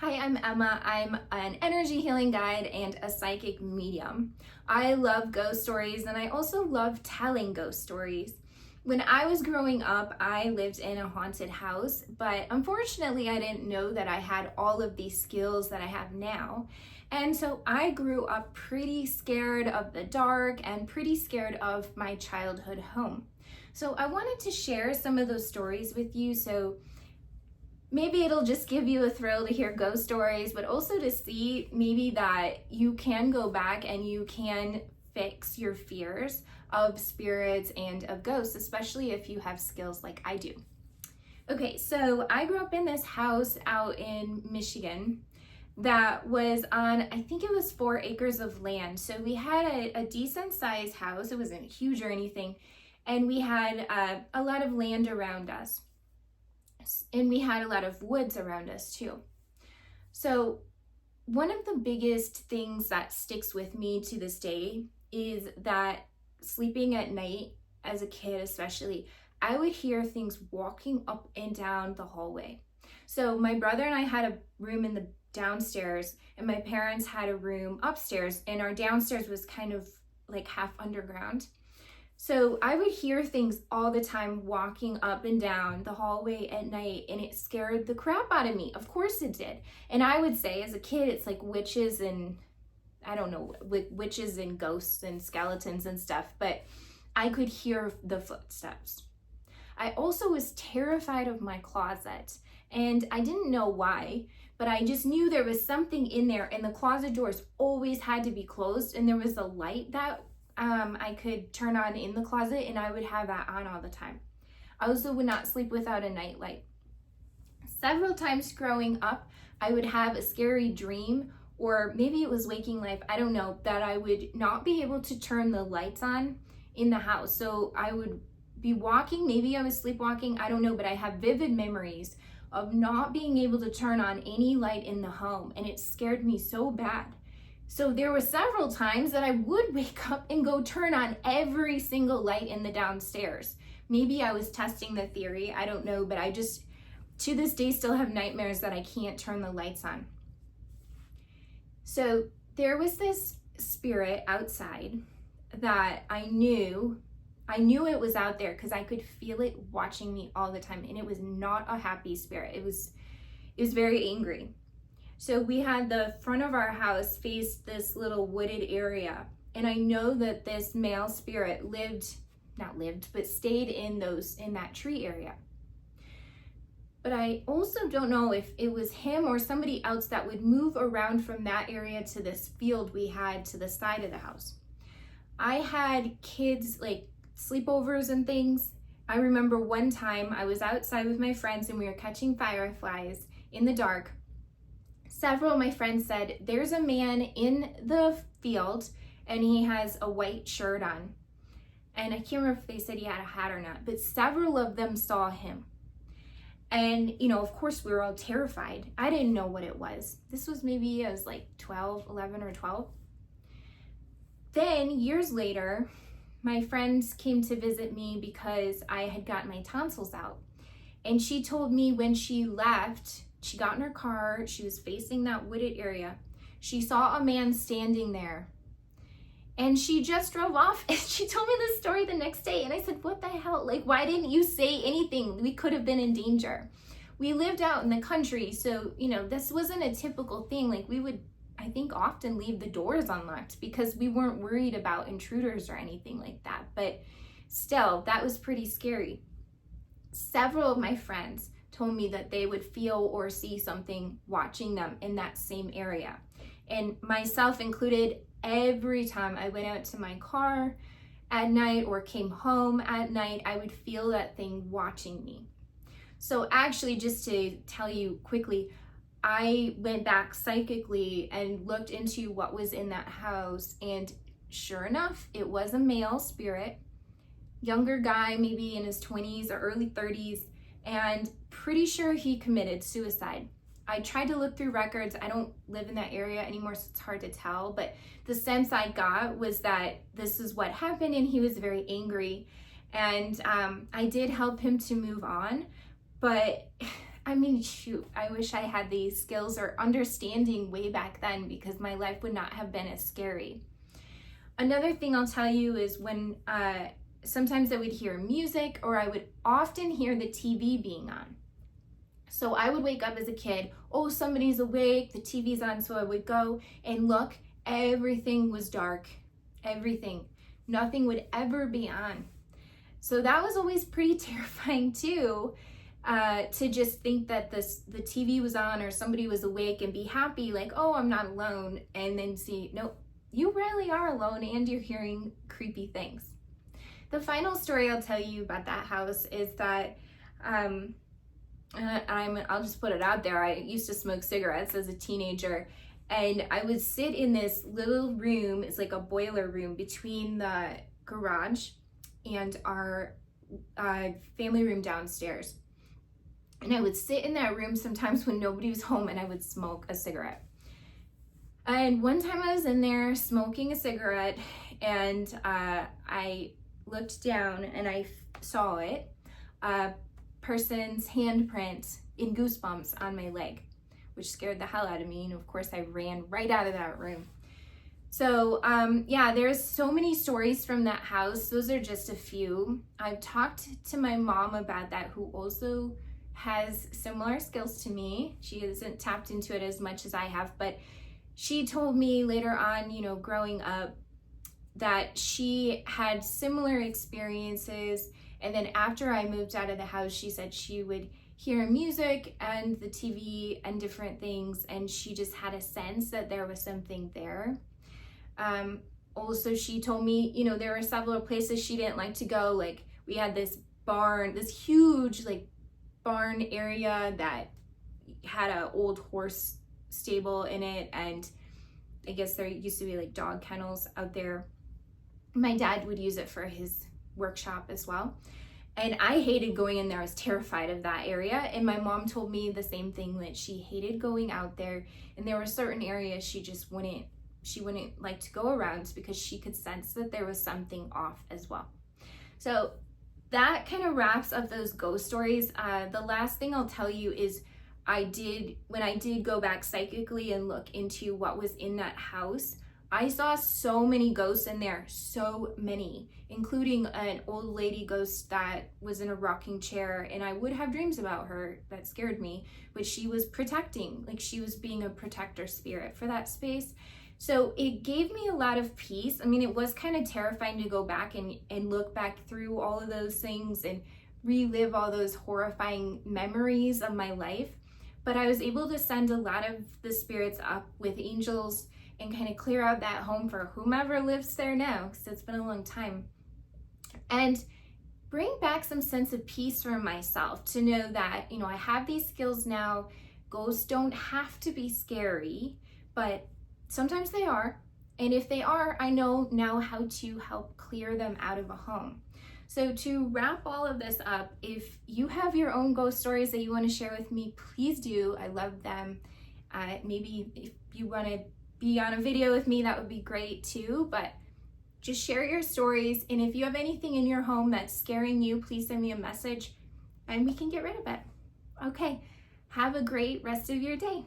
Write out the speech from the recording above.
Hi, I'm Emma. I'm an energy healing guide and a psychic medium. I love ghost stories and I also love telling ghost stories. When I was growing up, I lived in a haunted house, but unfortunately, I didn't know that I had all of these skills that I have now. And so I grew up pretty scared of the dark and pretty scared of my childhood home. So I wanted to share some of those stories with you so maybe it'll just give you a thrill to hear ghost stories, but also to see maybe that you can go back and you can fix your fears of spirits and of ghosts, especially if you have skills like I do. Okay, so I grew up in this house out in Michigan that was on, I think it was 4 acres of land. So we had a decent sized house. It wasn't huge or anything. And we had a lot of land around us. And we had a lot of woods around us too. So one of the biggest things that sticks with me to this day is that sleeping at night as a kid especially, I would hear things walking up and down the hallway. So my brother and I had a room in the downstairs and my parents had a room upstairs, and our downstairs was kind of like half underground. So I would hear things all the time walking up and down the hallway at night, and it scared the crap out of me. Of course it did. And I would say as a kid, it's like witches and I don't know, witches and ghosts and skeletons and stuff, but I could hear the footsteps. I also was terrified of my closet, and I didn't know why, but I just knew there was something in there, and the closet doors always had to be closed, and there was a light that I could turn on in the closet, and I would have that on all the time. I also would not sleep without a nightlight. Several times growing up, I would have a scary dream, or maybe it was waking life, I don't know, that I would not be able to turn the lights on in the house. So I would be walking, maybe I was sleepwalking, I don't know, but I have vivid memories of not being able to turn on any light in the home, and it scared me so bad. So there were several times that I would wake up and go turn on every single light in the downstairs. Maybe I was testing the theory, I don't know, but I just, to this day, still have nightmares that I can't turn the lights on. So there was this spirit outside that I knew it was out there because I could feel it watching me all the time, and it was not a happy spirit. It was very angry. So we had the front of our house faced this little wooded area, and I know that this male spirit stayed in that tree area. But I also don't know if it was him or somebody else that would move around from that area to this field we had to the side of the house. I had kids like sleepovers and things. I remember one time I was outside with my friends and we were catching fireflies in the dark. Several of my friends said, there's a man in the field and he has a white shirt on. And I can't remember if they said he had a hat or not, but several of them saw him. And, of course we were all terrified. I didn't know what it was. This was maybe, I was like 11 or 12. Then years later, my friends came to visit me because I had gotten my tonsils out. And she told me when she left, she got in her car, she was facing that wooded area. She saw a man standing there and she just drove off, and she told me this story the next day. And I said, what the hell? Like, why didn't you say anything? We could have been in danger. We lived out in the country, so, this wasn't a typical thing. Like, we would, I think, often leave the doors unlocked because we weren't worried about intruders or anything like that. But still, that was pretty scary. Several of my friends told me that they would feel or see something watching them in that same area. And myself included, every time I went out to my car at night or came home at night, I would feel that thing watching me. So actually, just to tell you quickly, I went back psychically and looked into what was in that house, and sure enough, it was a male spirit, younger guy, maybe in his 20s or early 30s, and pretty sure he committed suicide. I tried to look through records. I don't live in that area anymore, so it's hard to tell, but the sense I got was that this is what happened, and he was very angry, and I did help him to move on, but I mean, shoot, I wish I had these skills or understanding way back then, because my life would not have been as scary. Another thing I'll tell you is when sometimes I would hear music, or I would often hear the TV being on. So I would wake up as a kid, oh, somebody's awake, the TV's on, so I would go and look. Everything was dark, everything. Nothing would ever be on. So that was always pretty terrifying too, to just think that the TV was on or somebody was awake and be happy, like, oh, I'm not alone, and then see, nope, you really are alone and you're hearing creepy things. The final story I'll tell you about that house is that I'll just put it out there. I used to smoke cigarettes as a teenager, and I would sit in this little room. It's like a boiler room between the garage and our family room downstairs. And I would sit in that room sometimes when nobody was home, and I would smoke a cigarette. And one time I was in there smoking a cigarette, and I looked down and I saw it. Person's handprint in Goosebumps on my leg, which scared the hell out of me, and of course I ran right out of that room. So yeah, there's so many stories from that house. Those are just a few. I've talked to my mom about that, who also has similar skills to me. She hasn't tapped into it as much as I have, but she told me later on, you know, growing up, that she had similar experiences. And then after I moved out of the house, she said she would hear music and the TV and different things, and she just had a sense that there was something there. Also, she told me, you know, there were several places she didn't like to go. Like, we had this barn, this huge like barn area that had an old horse stable in it, and I guess there used to be like dog kennels out there. My dad would use it for his workshop as well, and I hated going in there. I was terrified of that area, and my mom told me the same thing, that she hated going out there, and there were certain areas she wouldn't like to go around because she could sense that there was something off as well. So that kind of wraps up those ghost stories. The last thing I'll tell you is when I did go back psychically and look into what was in that house, I saw so many ghosts in there, so many, including an old lady ghost that was in a rocking chair, and I would have dreams about her that scared me, which she was protecting, like she was being a protector spirit for that space. So it gave me a lot of peace. I mean, it was kind of terrifying to go back and look back through all of those things and relive all those horrifying memories of my life. But I was able to send a lot of the spirits up with angels and kind of clear out that home for whomever lives there now, because it's been a long time. And bring back some sense of peace for myself, to know that, you know, I have these skills now. Ghosts don't have to be scary, but sometimes they are. And if they are, I know now how to help clear them out of a home. So to wrap all of this up, if you have your own ghost stories that you want to share with me, please do. I love them. Maybe if you want to be on a video with me, that would be great too. But just share your stories. And if you have anything in your home that's scaring you, please send me a message and we can get rid of it. Okay, have a great rest of your day.